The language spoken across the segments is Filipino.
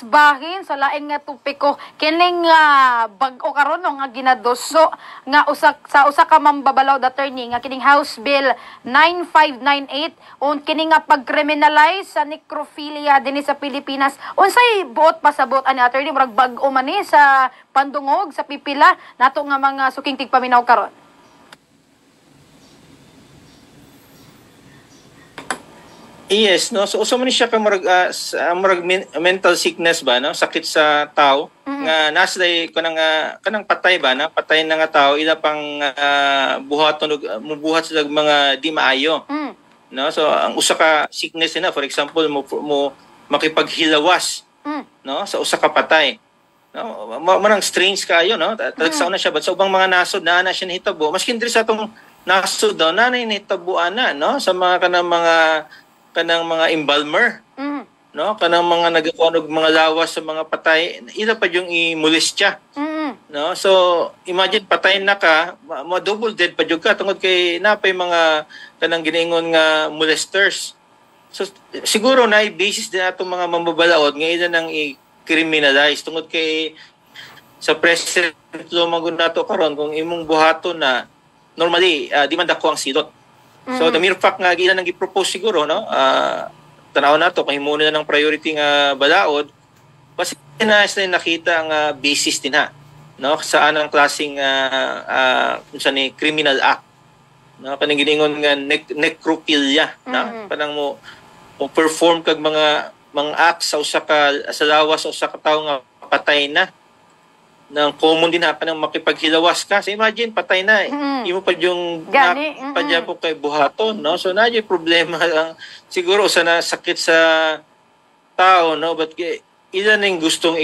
mas bahin sa laing nga tupiko kining bag-o karon no, nga ginadoso nga usa ka mambabalaw attorney nga kining House Bill 9598 on kining nga pag-criminalize sa necrophilia dinhi sa Pilipinas. Unsay buot pasabot ani attorney murag bag-o man ni sa pandungog sa pipila nato nga mga suking tigpaminaw karon? Yes, no. So usa man siya ka mental sickness ba, no? Sakit sa tao nga nasa kanang patay ba na patay na nga tao ila pang buhaton mubuhat sila mga di maayo. No? So ang usa ka sickness na for example mo makipaghilawas, no? Sa usa ka patay. No? Manang strange kayo, no? Talagsaw na siya but sa ubang mga nasod na siya nahitabo. Maskin diri sa atong nasod daw na nahitabuan na, no? Sa mga kanang mga embalmer, no, kanang mga nagakuanog mga lawas sa mga patay ila pa yung imolestya, no. So imagine patay na ka mo double dead pa jud ka tungod kay napay mga kanang ginaingon nga molesters. So siguro na basis din atong mga mamabalaod nga ila nang i-criminalize tungod kay sa president law magun nato karon kung imong buhaton na normally di man dako ang silot. So the mere fact nga ilan nang gi-propose siguro, no, tanaw nato kay muna na ng priority nga balaod kasi na nakita ang basis din ha, no, saan ang klaseng unsa ni criminal act, no, kanang giningon nga necrophilia, na kanang mo perform kag mga acts sa usa ka sa lawas sa usa ka tawo nga patay na nang common din ha kanang makipaghilawas ka. So imagine patay na imo pa yung padya po kay buhaton, no. So na yung problema ang siguro sa sakit sa tao, no, but ilan ning gustong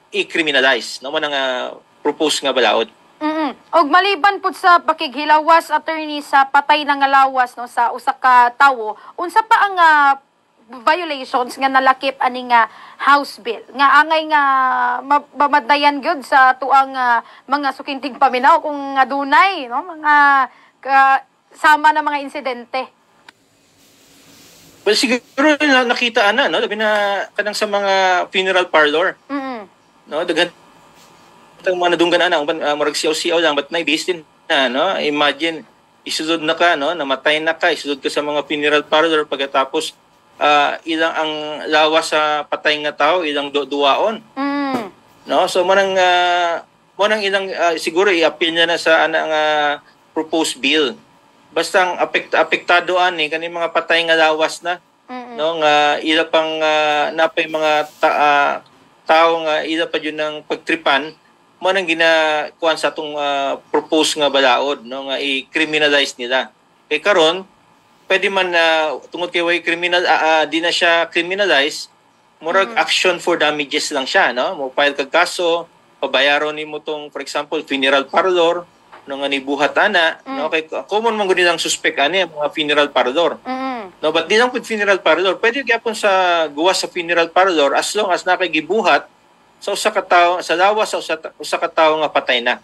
i-criminalize, no, man ang propose nga balaod. Og maliban pud sa pakighilawas attorney sa patay na nga lawas, no, sa usa ka tawo, unsa pa ang violations nga nalakip ani nga House Bill nga angay nga mamadayan gyud sa tuang mga sukintig paminaw kung adunay, no, mga sama na mga insidente? Well, siguro nakita no, labi na kanang sa mga funeral parlor, no, daghan tang mga nadunggan ana murag siyaw-siyaw lang but na-based din na, no. Imagine isulod na ka, no, namatay na ka, isulod ka sa mga funeral parlor pagkatapos ilang ang lawas sa patay nga tao ilang duwaon, no. So manang ilang siguro i-appeal niya na sa nga proposed bill basta ang apektado ani kani mga patay nga lawas na, no, nga ila pang napay mga tao nga ila pa yun ng pagtripan mo nang ginakuan sa atong proposed nga balaod, no, nga i-criminalize nila kay karon pwede man tungod kay way criminal di na siya criminalize murag action for damages lang siya, no. Mo file kag kaso pabayaron nimo tong for example funeral parlor no nga nibuhat ana, no, kay common man gud nilang suspect ani mga funeral parlor, no. But di lang pud funeral parlor pwede gyapon sa guwas sa funeral parlor as long as nakay gibuhat sa usa ka tawo sa lawas sa usa ka tawo nga patay na.